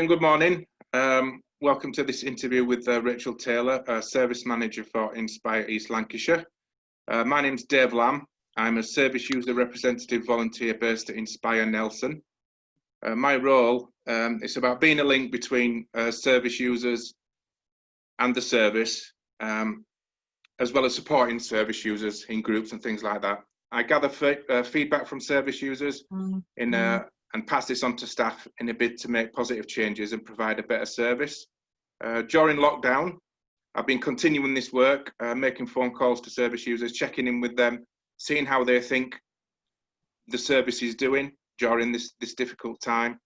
Good morning. Welcome to this interview with Rachael Taylor, Service Manager for Inspire East Lancashire. My name's Dave Lamb. I'm a service user representative volunteer based at Inspire Nelson. My role is about being a link between service users and the service, as well as supporting service users in groups and things like that. I gather feedback from service users and pass this on to staff in a bid to make positive changes and provide a better service. During lockdown, I've been continuing this work, making phone calls to service users, checking in with them, seeing how they think the service is doing during this difficult time,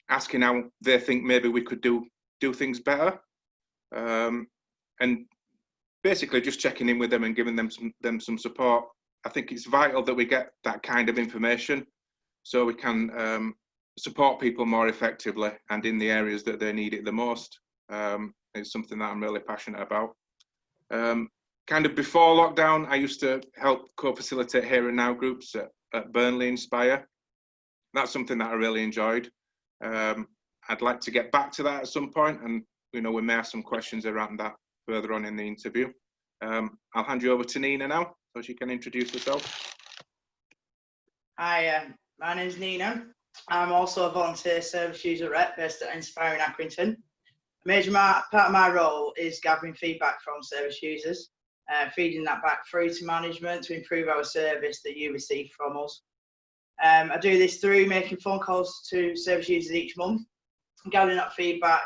asking how they think maybe we could do things better, and basically just checking in with them and giving them some support. I think it's vital that we get that kind of information so we can support people more effectively and in the areas that they need it the most. It's something that I'm really passionate about. Kind of before lockdown, I used to help co-facilitate Here and Now groups at Burnley Inspire. That's something that I really enjoyed. I'd like to get back to that at some point, and we may have some questions around that further on in the interview. I'll hand you over to Nina now, so she can introduce herself. Hi, my name's Nina. I'm also a volunteer service user rep based at Inspire in Accrington. A major part of my role is gathering feedback from service users, feeding that back through to management to improve our service that you receive from us. I do this through making phone calls to service users each month, gathering that feedback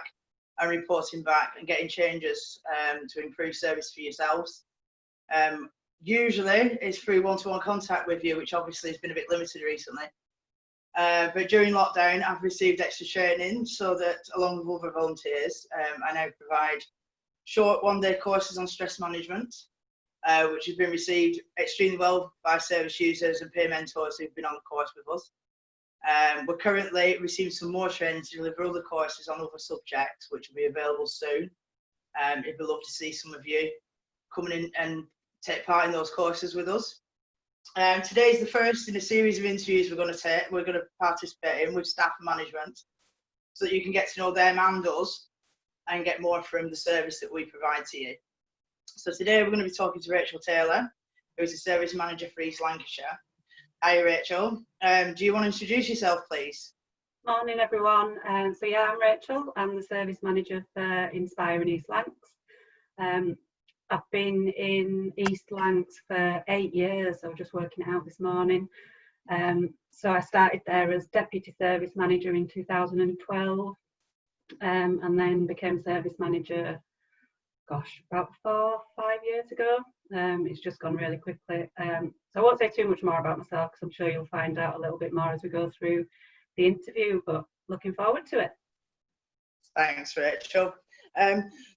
and reporting back and getting changes to improve service for yourselves. Usually it's through one-to-one contact with you, which obviously has been a bit limited recently. But during lockdown, I've received extra training so that, along with other volunteers, I now provide short one-day courses on stress management, which has been received extremely well by service users and peer mentors who've been on the course with us. We're currently receiving some more training to deliver other courses on other subjects, which will be available soon. It'd be lovely to see some of you coming in and take part in those courses with us. Today is the first in a series of interviews we're going to participate in with staff and management, so that you can get to know them and us and get more from the service that we provide to you. So today we're going to be talking to Rachael Taylor, who is a service manager for East Lancashire. Hi Rachael, do you want to introduce yourself please? Morning everyone. So yeah, I'm Rachael. I'm the service manager for Inspire in East Lancs. I've been in East Lancs for 8 years. I was just working it out this morning. So I started there as deputy service manager in 2012, and then became service manager, gosh, about 4 or 5 years ago. It's just gone really quickly. So I won't say too much more about myself because I'm sure you'll find out a little bit more as we go through the interview, but looking forward to it. Thanks, Rachael.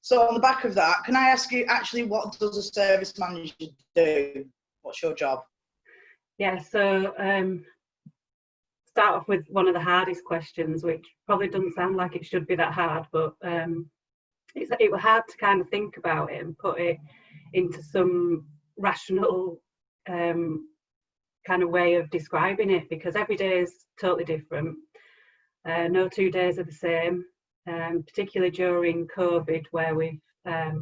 So on the back of that, can I ask you actually what does a service manager do? What's your job? Yeah, so start off with one of the hardest questions, which probably doesn't sound like it should be that hard, but it was hard to kind of think about it and put it into some rational kind of way of describing it, because every day is totally different. No 2 days are the same. Particularly during COVID, where we've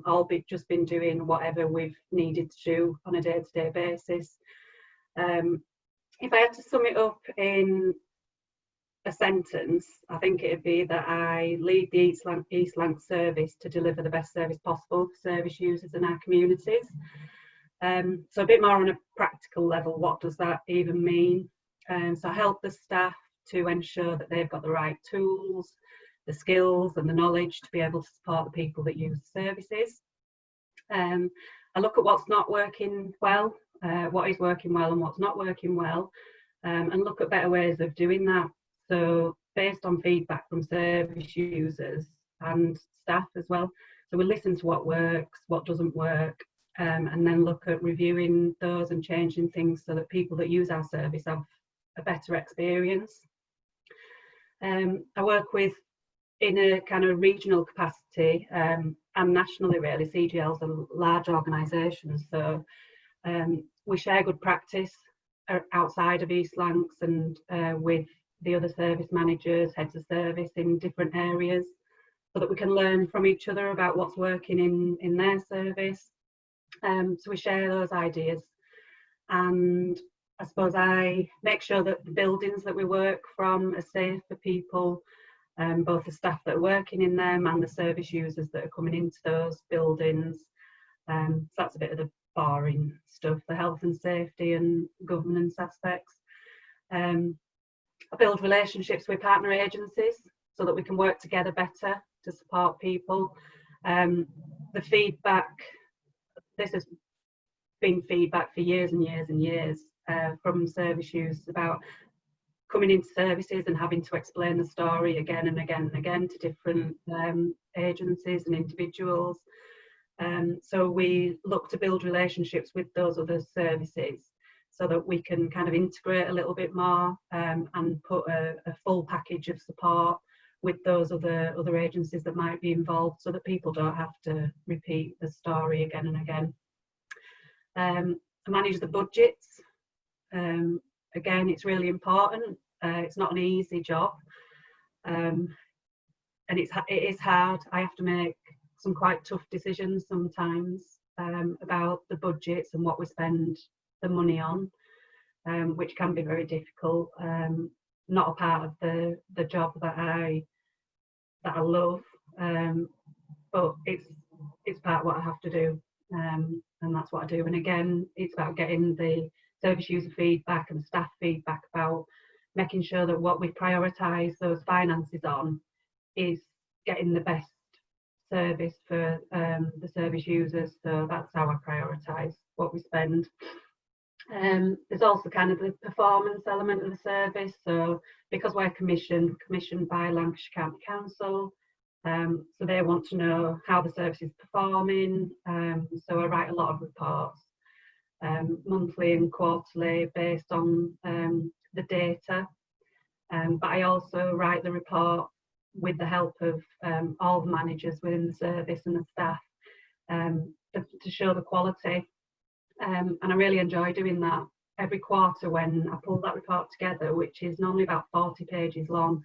all just been doing whatever we've needed to do on a day-to-day basis. If I had to sum it up in a sentence, I think it'd be that I lead the East Lancs service to deliver the best service possible for service users in our communities. So a bit more on a practical level, what does that even mean? So I help the staff to ensure that they've got the right tools, the skills and the knowledge to be able to support the people that use the services. I look at what's not working well, what is working well and what's not working well, and look at better ways of doing that. So based on feedback from service users and staff as well. So we listen to what works, what doesn't work, and then look at reviewing those and changing things so that people that use our service have a better experience. I work in a kind of regional capacity and nationally really. CGLs are large organisations, so we share good practice outside of East Lancs and with the other service managers, heads of service in different areas, so that we can learn from each other about what's working in their service. So we share those ideas, and I suppose I make sure that the buildings that we work from are safe for people, both the staff that are working in them and the service users that are coming into those buildings. So that's a bit of the boring stuff, the health and safety and governance aspects. I build relationships with partner agencies so that we can work together better to support people. The feedback, this has been feedback for years and years and years from service users about coming into services and having to explain the story again and again and again to different agencies and individuals. So we look to build relationships with those other services so that we can kind of integrate a little bit more and put a full package of support with those other agencies that might be involved, so that people don't have to repeat the story again and again. I manage the budgets. Again, it's really important. It's not an easy job, and it is hard. I have to make some quite tough decisions sometimes about the budgets and what we spend the money on, which can be very difficult. Not a part of the job that I love, but it's part of what I have to do, and that's what I do. And again, it's about getting the service user feedback and staff feedback about making sure that what we prioritise those finances on is getting the best service for the service users. So that's how I prioritise what we spend. There's also kind of the performance element of the service. So because we're commissioned by Lancashire County Council, so they want to know how the service is performing. So I write a lot of reports, monthly and quarterly, based on the data. But I also write the report with the help of all the managers within the service and the staff to show the quality. And I really enjoy doing that. Every quarter when I pull that report together, which is normally about 40 pages long,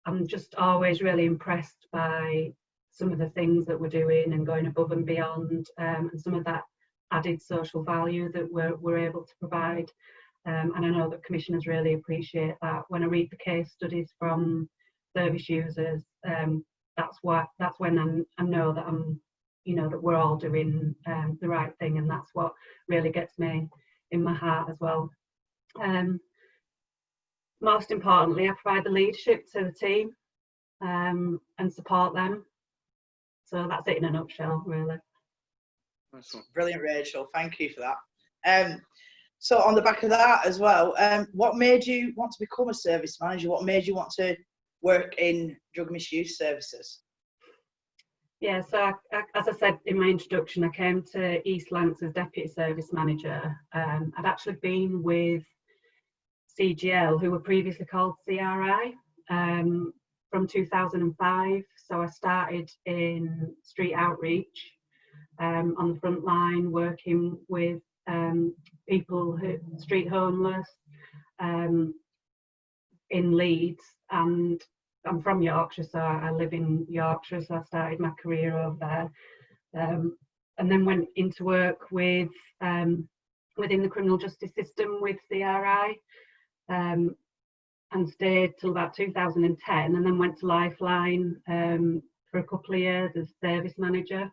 I'm just always really impressed by some of the things that we're doing and going above and beyond, and some of that added social value that we're able to provide. And I know that commissioners really appreciate that. When I read the case studies from service users, that's when I know that that we're all doing the right thing, and that's what really gets me in my heart as well. Most importantly, I provide the leadership to the team and support them. So that's it in a nutshell, really. Brilliant, Rachel. Thank you for that. So on the back of that as well, what made you want to become a service manager? What made you want to work in drug misuse services? Yeah, so as I said in my introduction, I came to East Lancs as Deputy Service Manager. I'd actually been with CGL, who were previously called CRI, from 2005. So I started in street outreach on the front line, working with people who street homeless in Leeds, and I'm from Yorkshire, so I live in Yorkshire, so I started my career over there, and then went into work with within the criminal justice system with CRI, and stayed till about 2010, and then went to Lifeline for a couple of years as service manager.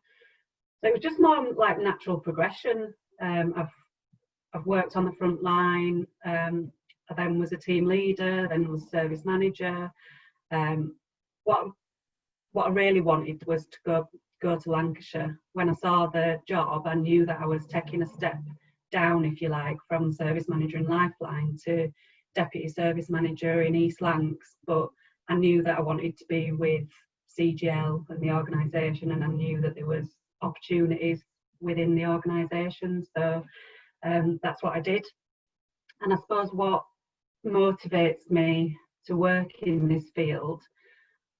So it was just more like natural progression. I've worked on the front line, I then was a team leader, then was service manager. What I really wanted was to go to Lancashire. When I saw the job, I knew that I was taking a step down, if you like, from service manager in Lifeline to deputy service manager in East Lancs, but I knew that I wanted to be with CGL and the organisation, and I knew that there was opportunities within the organisation, so that's what I did. And I suppose what motivates me to work in this field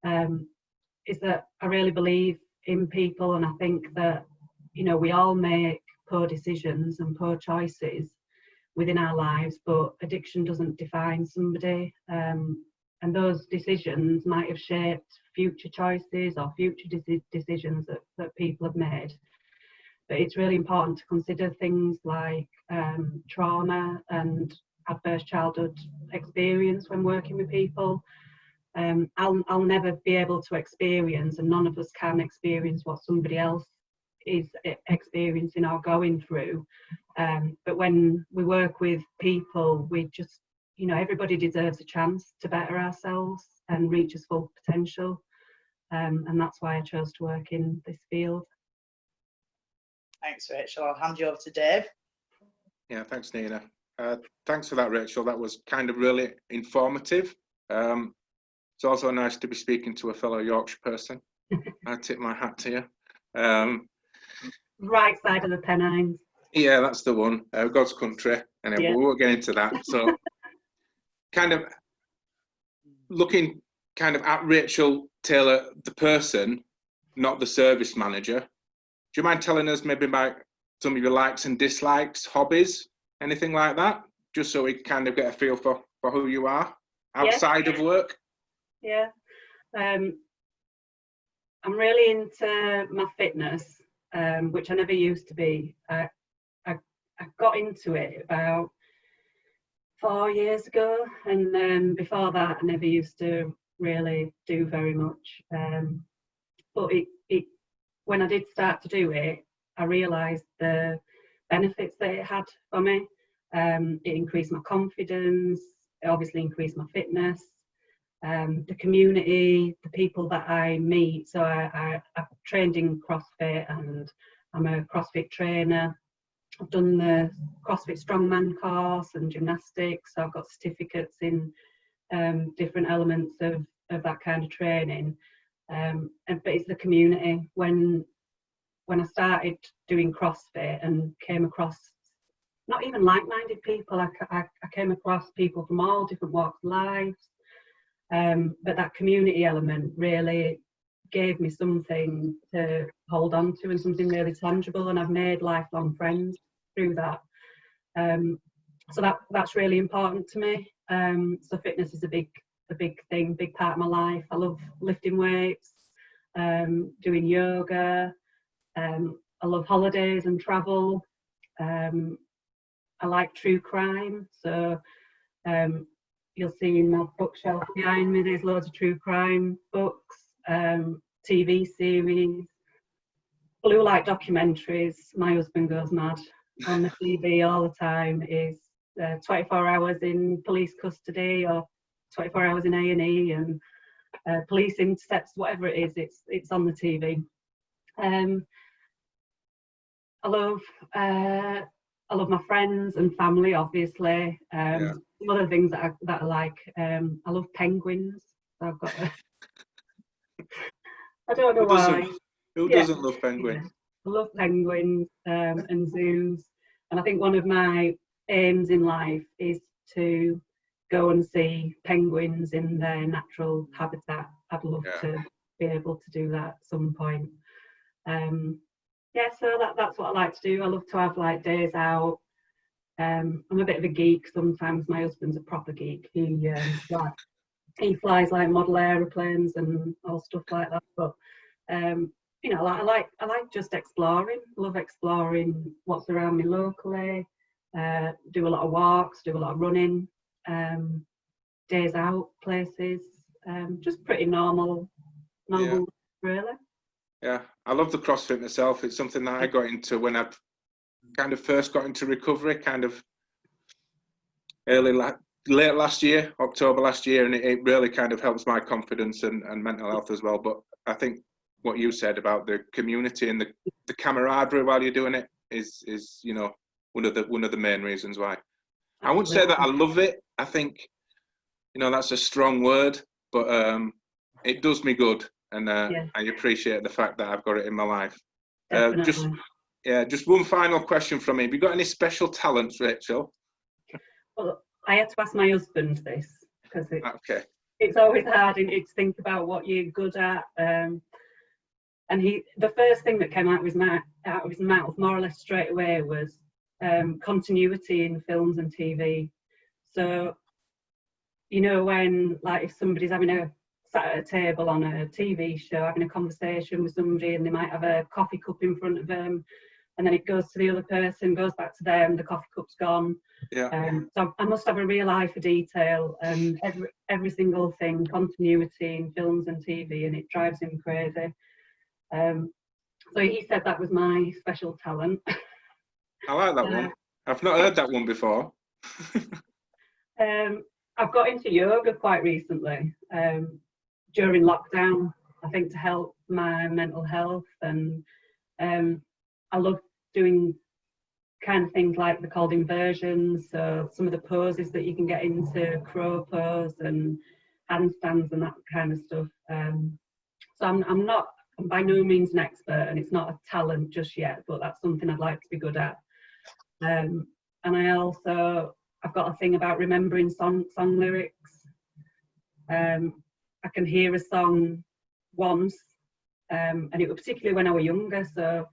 is that I really believe in people, and I think that we all make poor decisions and poor choices within our lives, but addiction doesn't define somebody. And those decisions might have shaped future choices or future decisions that people have made. But it's really important to consider things like trauma and adverse childhood experience when working with people. I'll never be able to experience, and none of us can experience, what somebody else is experiencing or going through. But when we work with people, we just, everybody deserves a chance to better ourselves and reach its full potential. And that's why I chose to work in this field. Thanks, Rachel. I'll hand you over to Dave. Yeah, thanks, Nina. Thanks for that, Rachel. That was kind of really informative. It's also nice to be speaking to a fellow Yorkshire person. I tip my hat to you. Right side of the Pennines. Yeah, that's the one. God's country. Anyway, Yeah. we won't get into that. So, kind of looking kind of at Rachael Taylor, the person, not the service manager. Do you mind telling us maybe about some of your likes and dislikes, hobbies, anything like that? Just so we kind of get a feel for who you are outside of work. Yeah. I'm really into my fitness, which I never used to be. I got into it about 4 years ago, and before that I never used to really do very much. But when I did start to do it, I realised the benefits that it had for me. It increased my confidence, it obviously increased my fitness, the community, the people that I meet. So I've trained in CrossFit, and I'm a CrossFit trainer. I've done the CrossFit Strongman course and gymnastics, so I've got certificates in different elements of that kind of training. But it's the community. When I started doing CrossFit and came across not even like-minded people, I came across people from all different walks of lives. But that community element really gave me something to hold on to and something really tangible, and I've made lifelong friends through that. So that's really important to me. So fitness is a big thing, big part of my life. I love lifting weights, doing yoga. I love holidays and travel. I like true crime, so you'll see in my bookshelf behind me there's loads of true crime books, TV series, blue light documentaries. My husband goes mad on the TV all the time. Is 24 hours in police custody or 24 hours in A&E, and police intercepts, whatever it is, it's on the TV. I love my friends and family, obviously. Some other things that I like. I love penguins. I've got I don't know why. Who doesn't love penguins? Yeah. I love penguins and zoos. And I think one of my aims in life is to go and see penguins in their natural habitat. I'd love to be able to do that at some point. So that's what I like to do. I love to have like days out. I'm a bit of a geek sometimes. My husband's a proper geek. He flies like model aeroplanes and all stuff like that. But I like just exploring. I love exploring what's around me locally. Do a lot of walks, do a lot of running, days out, places. Just pretty normal, really. Yeah, I love the CrossFit myself. It's something that I got into when I kind of first got into recovery, kind of late last year, October last year, and it really kind of helps my confidence and mental health as well. But I think what you said about the community and the camaraderie while you're doing it is one of the main reasons why. I wouldn't say that I love it. I think that's a strong word, but it does me good. And I appreciate the fact that I've got it in my life. Just one final question from me. Have you got any special talents, Rachael? Well, I had to ask my husband this because it's always hard to think about what you're good at. And the first thing that came out of his mouth more or less straight away was, continuity in films and TV. So, you know, when, like, if somebody's sat at a table on a TV show having a conversation with somebody, and they might have a coffee cup in front of them, and then it goes to the other person, goes back to them, the coffee cup's gone. Yeah. So I must have a real eye for detail, and every single thing, continuity in films and TV, and it drives him crazy. So he said that was my special talent. I like that one. I've not heard that one before. I've got into yoga quite recently, during lockdown, I think, to help my mental health, and I love doing kind of things like they're called inversions, so some of the poses that you can get into, crow pose and handstands and that kind of stuff. So I'm by no means an expert, and it's not a talent just yet, but that's something I'd like to be good at. And I've got a thing about remembering song lyrics. I can hear a song once, and it was particularly when I was younger, so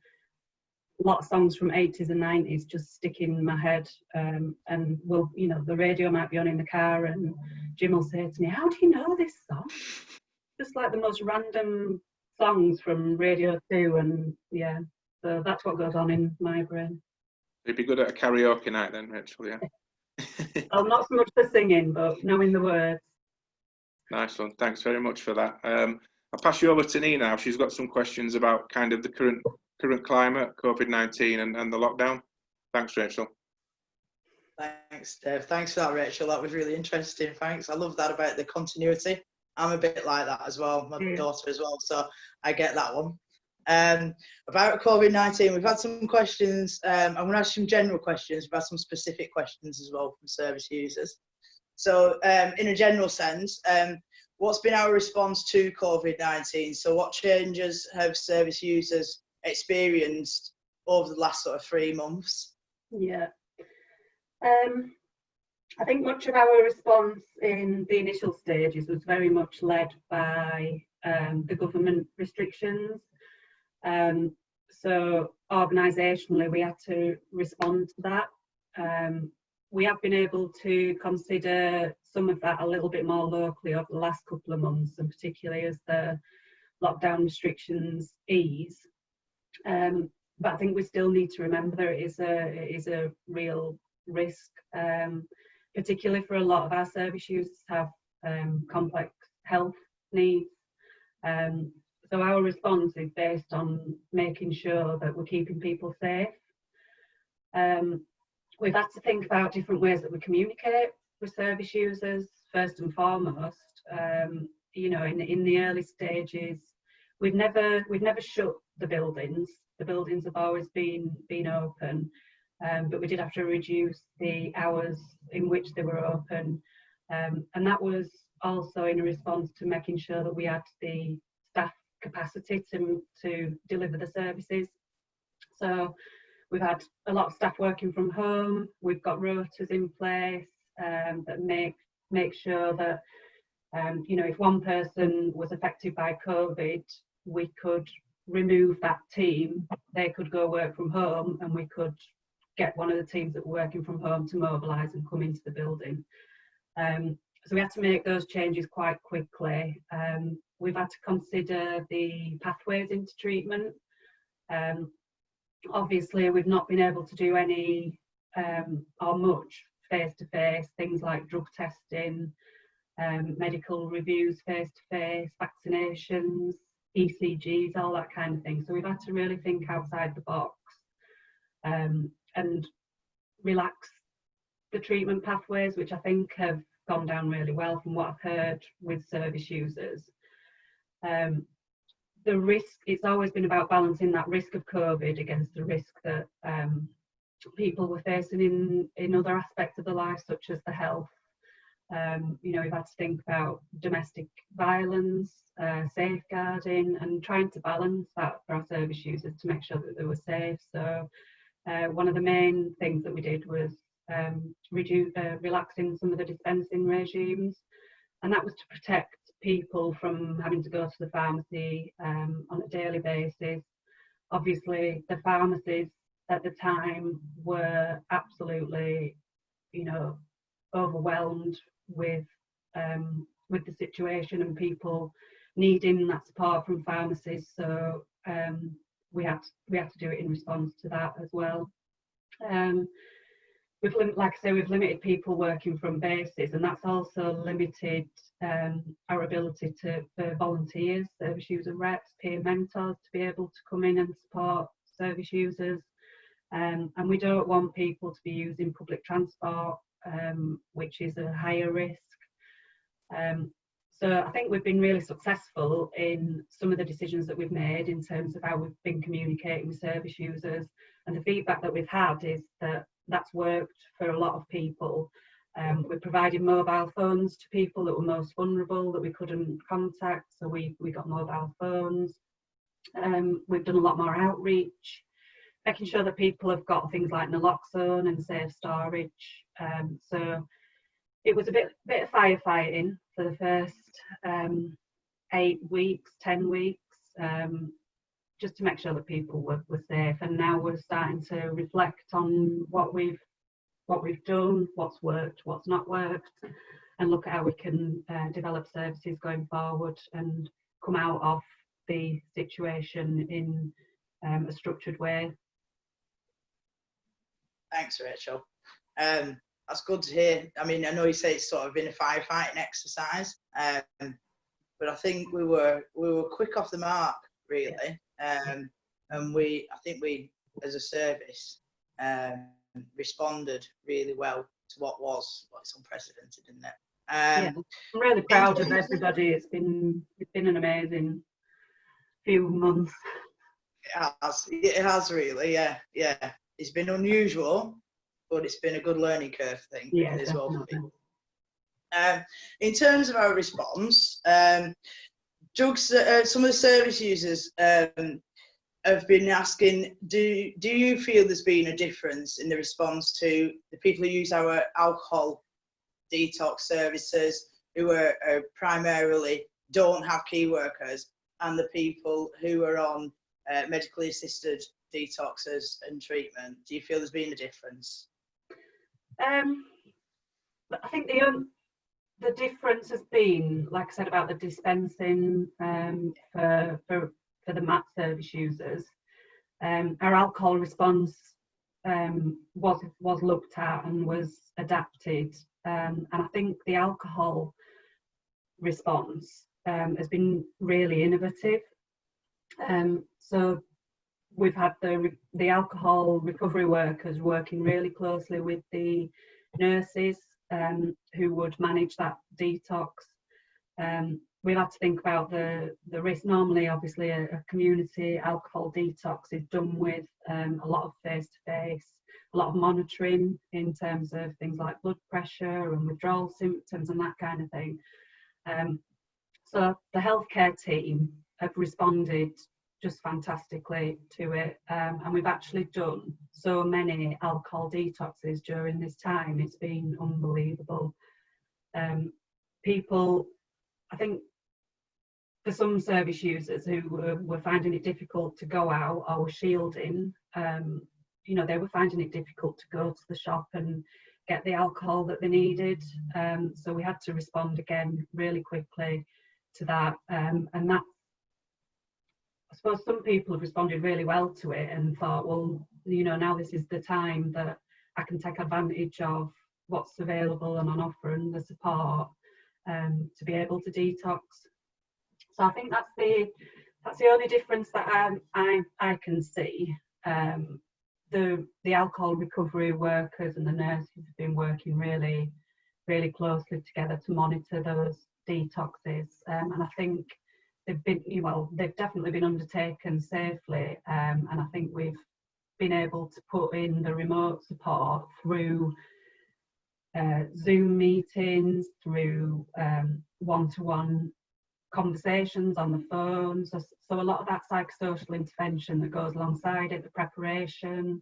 a lot of songs from 80s and 90s just stick in my head, and the radio might be on in the car, and Jim will say to me, "How do you know this song?" Just like the most random songs from Radio 2, and yeah, so that's what goes on in my brain. You'd be good at a karaoke night then, Rachel, yeah? Well, not so much for singing, but knowing the words. Nice one. Thanks very much for that. I'll pass you over to Nina now. She's got some questions about kind of the current climate, COVID-19 and the lockdown. Thanks, Rachel. Thanks, Dave. Thanks for that, Rachel. That was really interesting. Thanks. I love that about the continuity. I'm a bit like that as well, my daughter as well, so I get that one. About COVID-19, we've had some questions. I'm going to ask some general questions. We've had some specific questions as well from service users. So in a general sense, what's been our response to COVID-19? So what changes have service users experienced over the last sort of 3 months? Yeah. I think much of our response in the initial stages was very much led by the government restrictions. So organisationally, we had to respond to that. We have been able to consider some of that a little bit more locally over the last couple of months, and particularly as the lockdown restrictions ease. But I think we still need to remember that it is a real risk, particularly for a lot of our service users have complex health needs. So our response is based on making sure that we're keeping people safe. We've had to think about different ways that we communicate with service users, first and foremost. You know, in the early stages, we've never shut the buildings. The buildings have always been open, but we did have to reduce the hours in which they were open, and that was also in response to making sure that we had the staff capacity to deliver the services. So we've had a lot of staff working from home. We've got rotas in place that make sure that you know, if one person was affected by COVID, we could remove that team. They could go work from home, and we could get one of the teams that were working from home to mobilise and come into the building. So we had to make those changes quite quickly. We've had to consider the pathways into treatment. Obviously, we've not been able to do any or much face-to-face, things like drug testing, medical reviews face-to-face, vaccinations, ECGs, all that kind of thing. So we've had to really think outside the box and relax the treatment pathways, which I think have gone down really well from what I've heard with service users. The risk, it's always been about balancing that risk of COVID against the risk that people were facing in other aspects of their life, such as the health. You know, we've had to think about domestic violence, safeguarding, and trying to balance that for our service users to make sure that they were safe. So one of the main things that we did was relaxing some of the dispensing regimes, and that was to protect people from having to go to the pharmacy on a daily basis. Obviously, the pharmacies at the time were absolutely, overwhelmed with the situation and people needing that support from pharmacies. So we had to do it in response to that as well. Like I say, we've limited people working from bases, and that's also limited our ability for volunteers, service user reps, peer mentors to be able to come in and support service users. And we don't want people to be using public transport, which is a higher risk. So I think we've been really successful in some of the decisions that we've made in terms of how we've been communicating with service users, and the feedback that we've had is that that's worked for a lot of people. We're providing mobile phones to people that were most vulnerable that we couldn't contact, so we got mobile phones. We've done a lot more outreach, making sure that people have got things like naloxone and safe storage. So it was a bit of firefighting for the first 8 weeks, 10 weeks, just to make sure that people were safe. And now we're starting to reflect on what we've done, what's worked, what's not worked, and look at how we can develop services going forward and come out of the situation in a structured way. Thanks, Rachel. That's good to hear. I mean, I know you say it's sort of been a firefighting exercise, but I think we were quick off the mark, really. And I think we, as a service, responded really well to what's unprecedented, isn't it? I'm really proud of everybody. It's been an amazing few months. It has really, yeah. It's been unusual, but it's been a good learning curve thing as well for me. In terms of our response, some of the service users have been asking, do you feel there's been a difference in the response to the people who use our alcohol detox services, who are primarily don't have key workers, and the people who are on medically assisted detoxes and treatment? Do you feel there's been a difference? I think the difference has been, like I said, about the dispensing for the MAT service users. Our alcohol response was looked at and was adapted, and I think the alcohol response has been really innovative. So we've had the alcohol recovery workers working really closely with the nurses who would manage that detox. We've had to think about the risk. Normally, obviously, a community alcohol detox is done with a lot of face-to-face, a lot of monitoring in terms of things like blood pressure and withdrawal symptoms and that kind of thing. So the healthcare team have responded just fantastically to it, and we've actually done so many alcohol detoxes during this time. It's been unbelievable. People, I think, for some service users who were finding it difficult to go out or were shielding, they were finding it difficult to go to the shop and get the alcohol that they needed. So we had to respond again really quickly to that, and that, I suppose some people have responded really well to it and thought, well, now this is the time that I can take advantage of what's available and on offer and the support to be able to detox. So I think that's the only difference that I can see. The alcohol recovery workers and the nurses have been working really, really closely together to monitor those detoxes, and I think they've definitely been undertaken safely, and I think we've been able to put in the remote support through Zoom meetings, through one-to-one conversations on the phone. So a lot of that psychosocial intervention that goes alongside it, the preparation,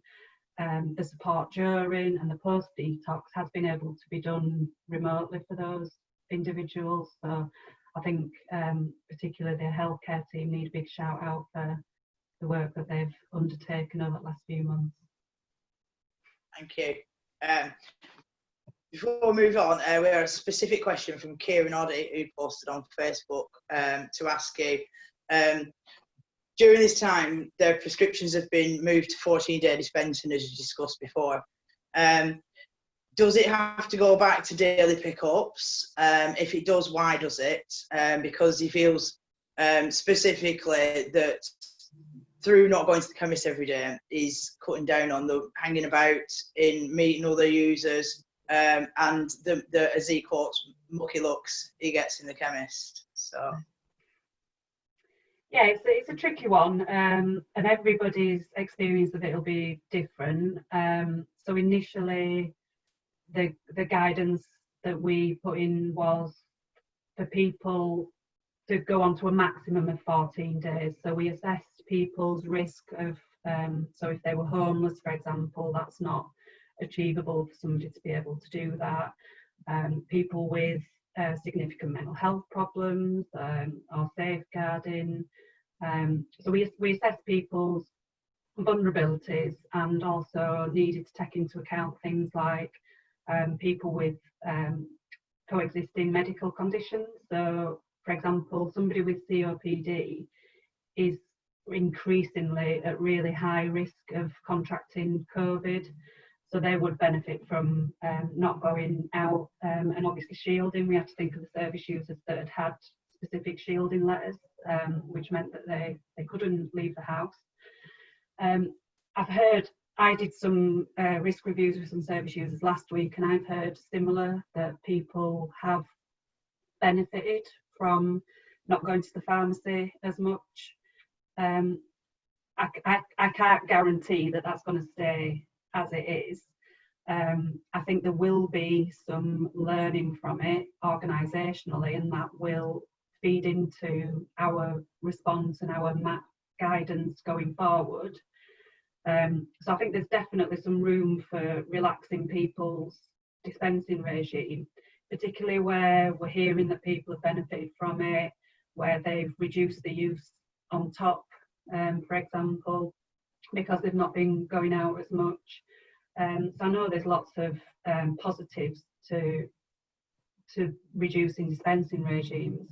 the support during and the post-detox has been able to be done remotely for those individuals. So I think particularly the healthcare team need a big shout out for the work that they've undertaken over the last few months. Thank you. Before we move on, we have a specific question from Kieran Oddy, who posted on Facebook to ask you. During this time, their prescriptions have been moved to 14-day dispensing, as you discussed before. Does it have to go back to daily pickups? If it does, why does it? Because he feels specifically that through not going to the chemist every day, he's cutting down on the hanging about in meeting other users and the as he quotes, mucky looks he gets in the chemist. So. Yeah, it's a tricky one, and everybody's experience of it will be different. So initially, the guidance that we put in was for people to go on to a maximum of 14 days. So we assessed people's risk of, so if they were homeless, for example, that's not achievable for somebody to be able to do that. People with significant mental health problems or safeguarding. So we assessed people's vulnerabilities and also needed to take into account things like people with coexisting medical conditions. So, for example, somebody with COPD is increasingly at really high risk of contracting COVID. So they would benefit from not going out and obviously shielding. We have to think of the service users that had specific shielding letters, which meant that they couldn't leave the house. I did some risk reviews with some service users last week, and I've heard similar, that people have benefited from not going to the pharmacy as much. I can't guarantee that that's going to stay as it is. I think there will be some learning from it organisationally, and that will feed into our response and our MAP guidance going forward. So I think there's definitely some room for relaxing people's dispensing regime, particularly where we're hearing that people have benefited from it, where they've reduced the use on top, for example, because they've not been going out as much. So I know there's lots of positives to reducing dispensing regimes,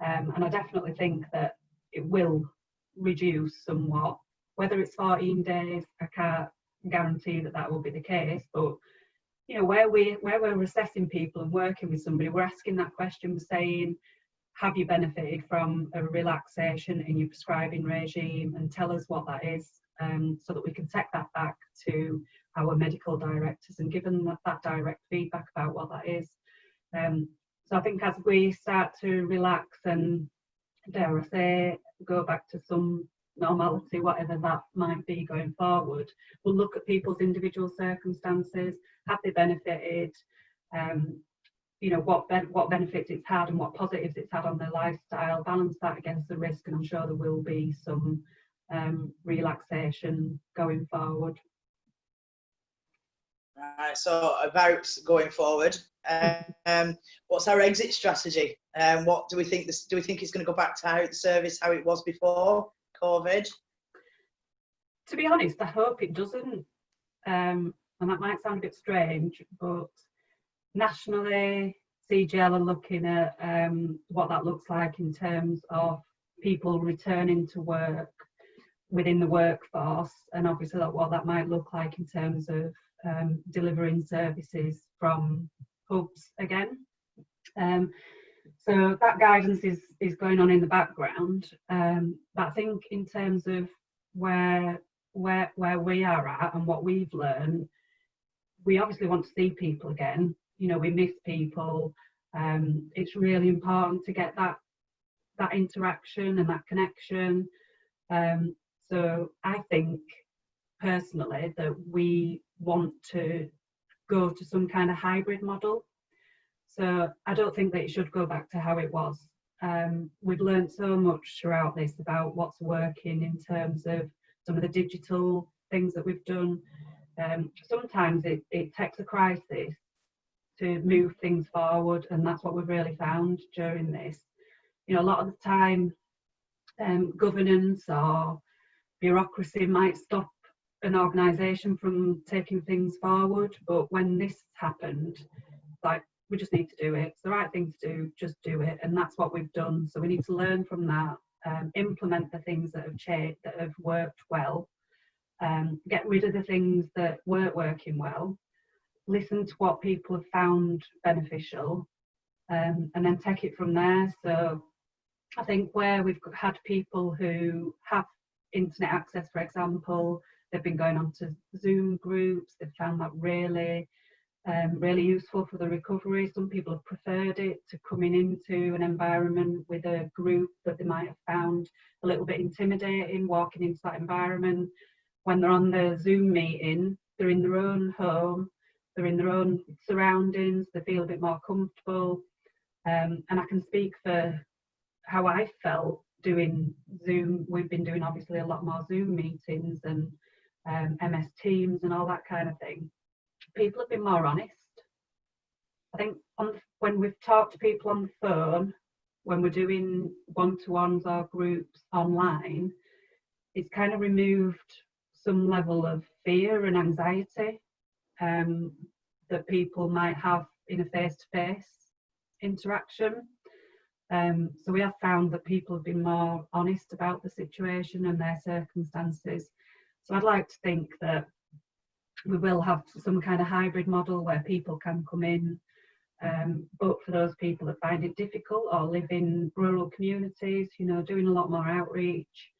and I definitely think that it will reduce somewhat. Whether it's 14 days, I can't guarantee that will be the case, but you know, where we're assessing people and working with somebody, we're asking that question, we're saying, have you benefited from a relaxation in your prescribing regime, and tell us what that is, so that we can take that back to our medical directors and give them that direct feedback about what that is. So I think as we start to relax and, dare I say, go back to some normality, whatever that might be going forward, we'll look at people's individual circumstances. Have they benefited? You know, what benefits it's had and what positives it's had on their lifestyle, balance that against the risk, and I'm sure there will be some relaxation going forward. Right, so about going forward, what's our exit strategy? What do we think? Do we think it's going to go back to how the service how it was before COVID? To be honest, I hope it doesn't. And that might sound a bit strange, but nationally, CGL are looking at what that looks like in terms of people returning to work within the workforce, and obviously what that might look like in terms of delivering services from hubs again. So that guidance is going on in the background, but I think in terms of where we are at and what we've learned, we obviously want to see people again. You know, we miss people. It's really important to get that interaction and that connection. So I think personally that we want to go to some kind of hybrid model. So I don't think that it should go back to how it was. We've learned so much throughout this about what's working in terms of some of the digital things that we've done. Sometimes it takes a crisis to move things forward, and that's what we've really found during this. You know, a lot of the time governance or bureaucracy might stop an organisation from taking things forward, but when this happened, like, we just need to do it. It's the right thing to do, just do it, and that's what we've done. So we need to learn from that, implement the things that have changed, that have worked well, get rid of the things that weren't working well, listen to what people have found beneficial, and then take it from there. So I think where we've had people who have internet access, for example, they've been going on to Zoom groups, they've found that really useful for the recovery. Some people have preferred it to coming into an environment with a group that they might have found a little bit intimidating, walking into that environment. When they're on the Zoom meeting, they're in their own home, they're in their own surroundings, they feel a bit more comfortable. And I can speak for how I felt doing Zoom. We've been doing obviously a lot more Zoom meetings and MS Teams and all that kind of thing. People have been more honest. I think when we've talked to people on the phone, when we're doing one-to-ones or groups online, it's kind of removed some level of fear and anxiety that people might have in a face-to-face interaction. So we have found that people have been more honest about the situation and their circumstances. So I'd like to think that we will have some kind of hybrid model where people can come in, but for those people that find it difficult or live in rural communities, you know, doing a lot more outreach,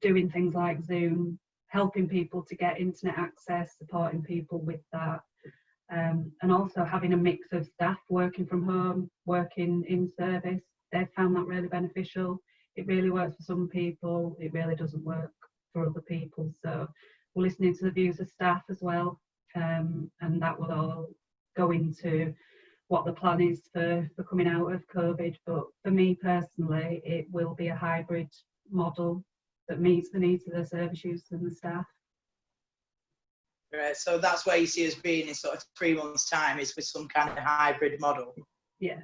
doing things like Zoom, helping people to get internet access, supporting people with that, and also having a mix of staff working from home, working in service. They've found that really beneficial. It really works for some people, it really doesn't work for other people. So we're listening to the views of staff as well, and that will all go into what the plan is for coming out of COVID. But for me personally, it will be a hybrid model that meets the needs of the service users and the staff. Right, so that's where you see us being in sort of 3 months' time, is with some kind of hybrid model. Yeah.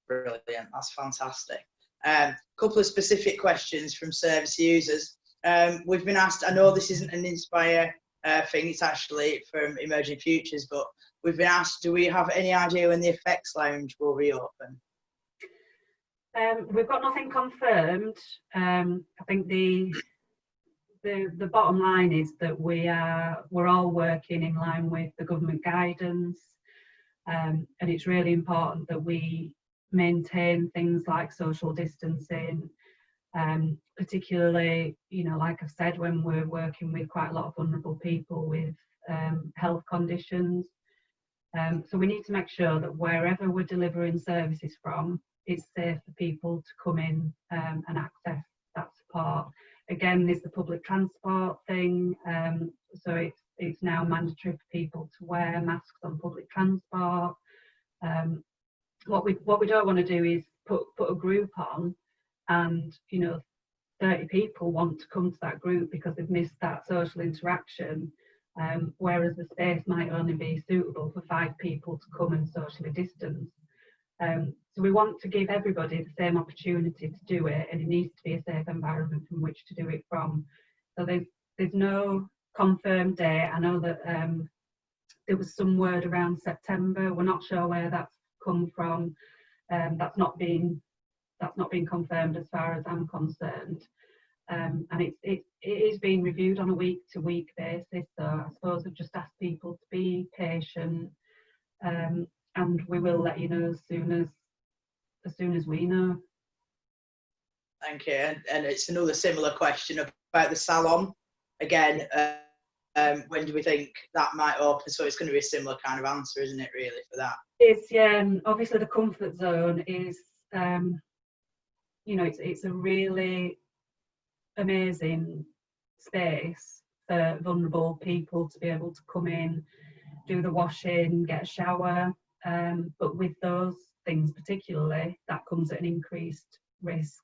Brilliant, that's fantastic. Couple of specific questions from service users. We've been asked, I know this isn't an Inspire thing, it's actually from Emerging Futures, but we've been asked, do we have any idea when the Effects Lounge will reopen? We've got nothing confirmed. I think the bottom line is that we're all working in line with the government guidance, and it's really important that we maintain things like social distancing, particularly, you know, like I've said, when we're working with quite a lot of vulnerable people with health conditions. So we need to make sure that wherever we're delivering services from, it's safe for people to come in and access that support. Again, there's the public transport thing, so it's now mandatory for people to wear masks on public transport. What we don't want to do is put a group on, and, you know, 30 people want to come to that group because they've missed that social interaction, whereas the space might only be suitable for 5 people to come and socially distance. So we want to give everybody the same opportunity to do it, and it needs to be a safe environment from which to do it from. So there's no confirmed date. I know that there was some word around September. We're not sure where that's come from. That's not been confirmed as far as I'm concerned. And it is being reviewed on a week-to-week basis. So I suppose we've just asked people to be patient, and we will let you know as soon as we know. Thank you. And it's another similar question about the Salaam. Again, when do we think that might open? So it's going to be a similar kind of answer, isn't it, really, for that? It's, yeah, obviously the comfort zone is, you know, it's a really amazing space for vulnerable people to be able to come in, do the washing, get a shower, but with those things particularly, that comes at an increased risk.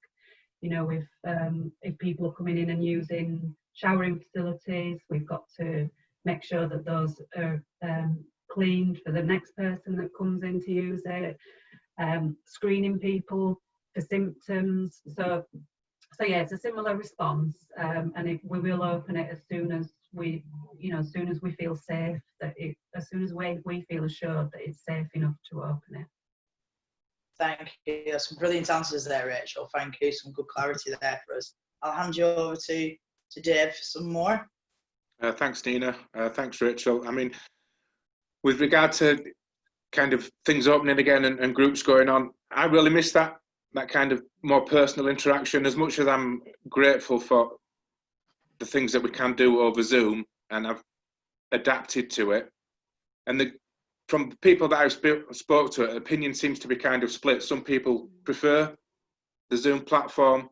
You know, if people are coming in and using showering facilities, we've got to make sure that those are cleaned for the next person that comes in to use it, screening people for symptoms. So So yeah, it's a similar response, and we will open it as soon as we, as soon as we feel safe, as soon as we feel assured that it's safe enough to open it. Thank you. Some brilliant answers there, Rachel. Thank you. Some good clarity there for us. I'll hand you over to Dave for some more. Thanks, Nina. Thanks, Rachel. I mean, with regard to kind of things opening again and groups going on, I really miss that kind of more personal interaction. As much as I'm grateful for the things that we can do over Zoom, and I've adapted to it, and from people that I've spoke to, opinion seems to be kind of split. Some people prefer the Zoom platform,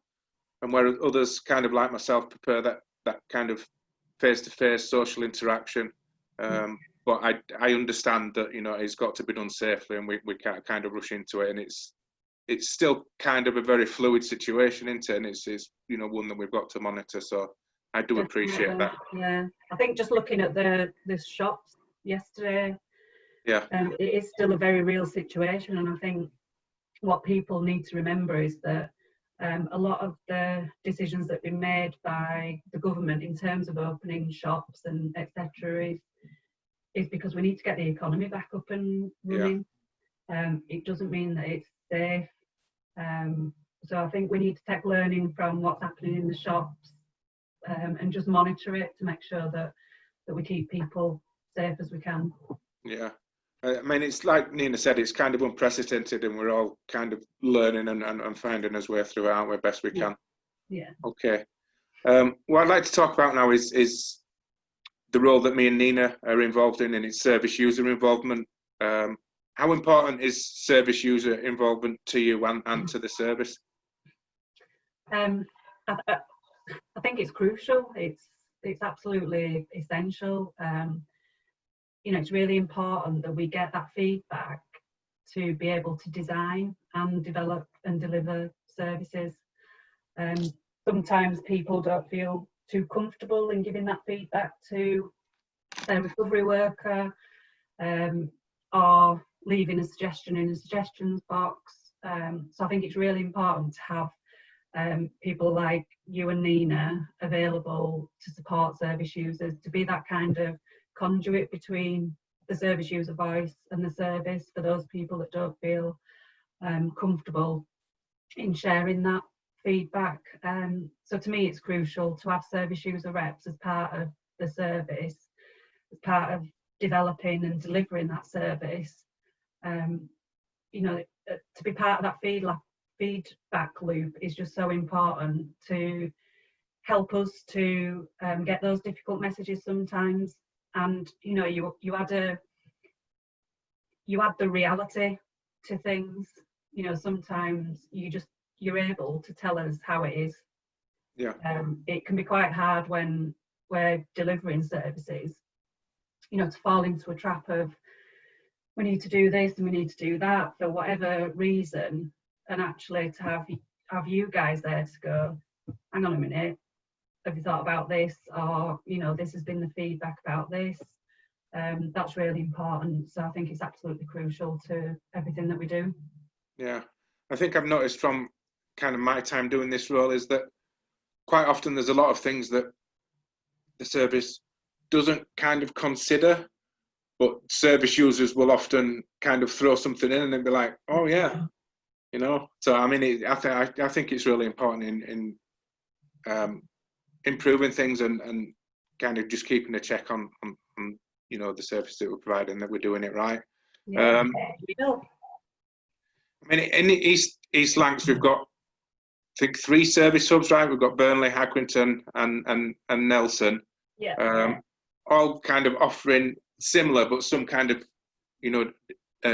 and whereas others, kind of like myself, prefer that kind of face-to-face social interaction. But I understand that it's got to be done safely, and we can't kind of rush into it, and it's still kind of a very fluid situation, isn't it? And it's one that we've got to monitor. So I do appreciate that. Yeah, I think just looking at the shops yesterday, yeah, it is still a very real situation, and I think what people need to remember is that a lot of the decisions that have been made by the government in terms of opening shops and etc. is because we need to get the economy back up and running. It doesn't mean that it's safe. So I think we need to take learning from what's happening in the shops and just monitor it to make sure that we keep people safe as we can. Yeah. I mean, it's like Nina said, it's kind of unprecedented, and we're all kind of learning and finding our way through it, aren't we, best we can? Yeah. Okay. What I'd like to talk about now is the role that me and Nina are involved in, and it's service user involvement. How important is service user involvement to you and to the service? I think it's crucial. It's absolutely essential. It's really important that we get that feedback to be able to design and develop and deliver services. Sometimes people don't feel too comfortable in giving that feedback to their recovery worker, or leaving a suggestion in a suggestions box. So I think it's really important to have people like you and Nina available to support service users, to be that kind of conduit between the service user voice and the service for those people that don't feel comfortable in sharing that feedback. So to me, it's crucial to have service user reps as part of the service, as part of developing and delivering that service. To be part of that feedback loop is just so important to help us to get those difficult messages sometimes. And you add the reality to things. Sometimes you're able to tell us how it is. Yeah. It can be quite hard when we're delivering services, to fall into a trap of we need to do this and we need to do that for whatever reason, and actually to have you guys there to go, hang on a minute, have you thought about this? Or this has been the feedback about this. That's really important. So I think it's absolutely crucial to everything that we do. Yeah, I think I've noticed from kind of my time doing this role is that quite often there's a lot of things that the service doesn't kind of consider, but service users will often kind of throw something in and then be like, oh yeah, So I mean, I think it's really important in improving things and kind of just keeping a check on the service that we're providing, that we're doing it right. Yeah. I mean, in East Lancs, we've got, I think, 3 service hubs, right? We've got Burnley, Accrington, and Nelson. Yeah. All kind of offering similar, but some kind of,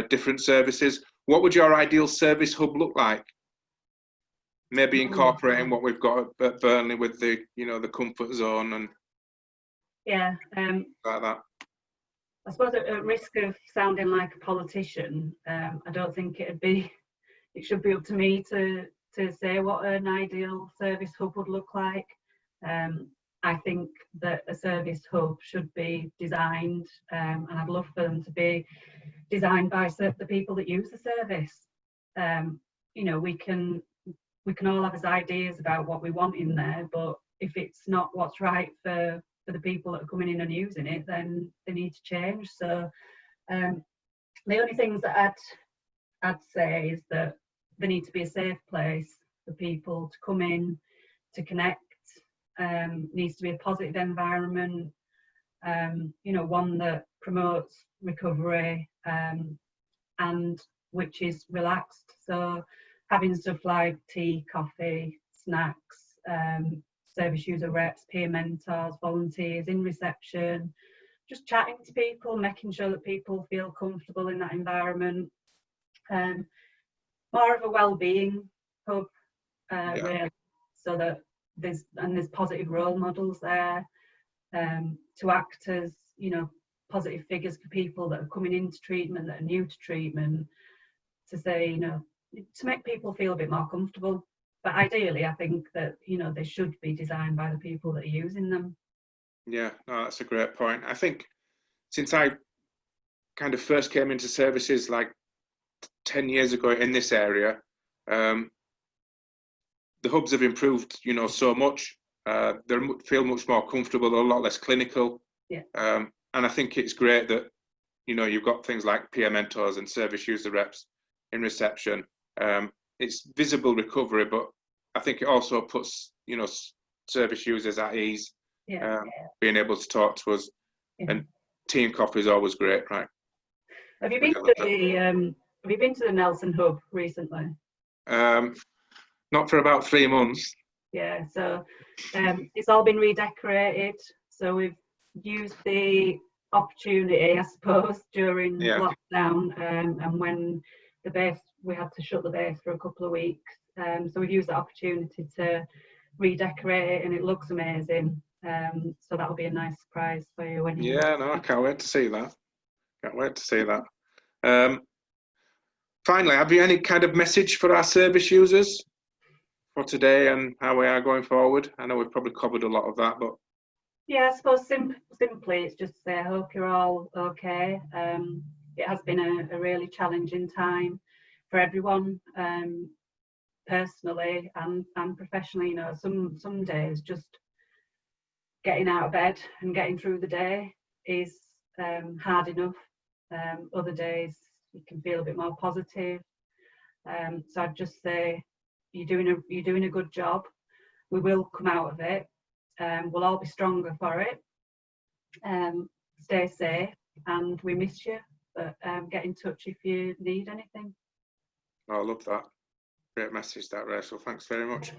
different services. What would your ideal service hub look like? Maybe incorporating what we've got at Burnley with the, the comfort zone and like that. I suppose at risk of sounding like a politician, I don't think it should be up to me to say what an ideal service hub would look like. I think that a service hub should be designed, and I'd love for them to be designed by the people that use the service. we can all have as ideas about what we want in there, but if it's not what's right for the people that are coming in and using it, then they need to change. So the only things that I'd say is that there needs to be a safe place for people to come in, to connect. Needs to be a positive environment, you know, one that promotes recovery and which is relaxed. So having stuff like tea, coffee, snacks, service user reps, peer mentors, volunteers in reception, just chatting to people, making sure that people feel comfortable in that environment. More of a well-being hub, really, so that there's positive role models there to act as, you know, positive figures for people that are coming into treatment, that are new to treatment, to say, you know, to make people feel a bit more comfortable. But ideally, I think that, you know, they should be designed by the people that are using them. Yeah, no, that's a great point. I think since I kind of first came into services like 10 years ago in this area, the hubs have improved, you know, so much. They feel much more comfortable, a lot less clinical. Yeah. And I think it's great that, you know, you've got things like peer mentors and service user reps in reception. It's visible recovery, but I think it also puts, you know, service users at ease, being able to talk to us. And tea and coffee is always great, right? Have you been to the Nelson Hub recently? Not for about 3 months. Yeah, so it's all been redecorated. So we've used the opportunity, I suppose, during lockdown, and when the base, we had to shut the base for a couple of weeks. So we've used the opportunity to redecorate it, and it looks amazing. So that'll be a nice surprise for you when you. Yeah, no, I can't wait to see that. Can't wait to see that. Finally, have you any kind of message for our service users for today and how we are going forward? I know we've probably covered a lot of that, but yeah, I suppose simply it's just to say I hope you're all okay. It has been a really challenging time for everyone, personally and professionally. You know, some days just getting out of bed and getting through the day is hard enough. Other days you can feel a bit more positive. So I'd just say you're doing a good job. We will come out of it. We'll all be stronger for it. Stay safe, and we miss you. But get in touch if you need anything. I love that. Great message, that, Rachel. Thanks very much.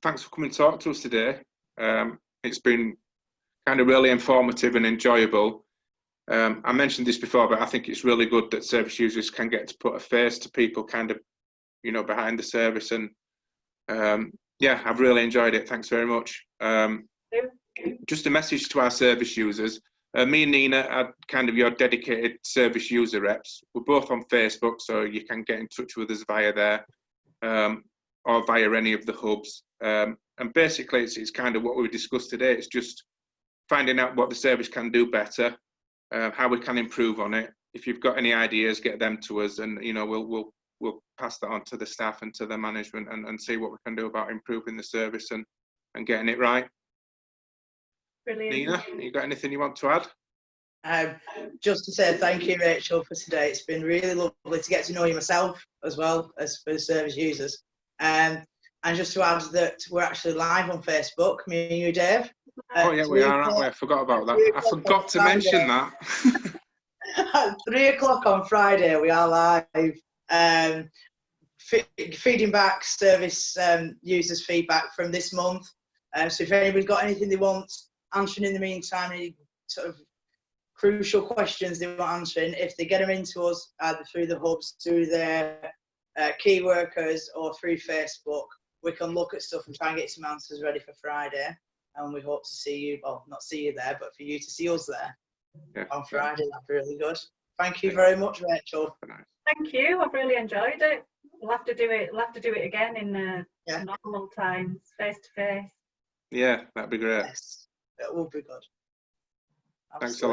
Thanks for coming to talk to us today. It's been kind of really informative and enjoyable. I mentioned this before, but I think it's really good that service users can get to put a face to people kind of, you know, behind the service. And yeah, I've really enjoyed it. Thanks very much. Just a message to our service users. Me and Nina are kind of your dedicated service user reps. We're both on Facebook, so you can get in touch with us via there, or via any of the hubs. And basically, it's kind of what we discussed today. It's just finding out what the service can do better, how we can improve on it. If you've got any ideas, get them to us, and you know we'll pass that on to the staff and to the management, and see what we can do about improving the service and getting it right. Brilliant. Nina, you got anything you want to add? Just to say thank you, Rachel, for today. It's been really lovely to get to know you myself as well as for the service users. And just to add that we're actually live on Facebook, me and you, Dave. Oh yeah, we are, aren't we? I forgot about that. I forgot to mention that. At 3 o'clock on Friday, we are live, feeding back service users' feedback from this month. So if anybody's got anything they want answering in the meantime, any sort of crucial questions they want answering, if they get them into us either through the hubs, through their key workers, or through Facebook, we can look at stuff and try and get some answers ready for Friday. And we hope to see you, well, not see you there, but for you to see us there on Friday. That'd be really good. Thank you very much, Rachel. Thank you. I've really enjoyed it. We'll have to do it. We'll have to do it again in normal times, face to face. Yeah, that'd be great. Yes, that would be good. Thanks a lot.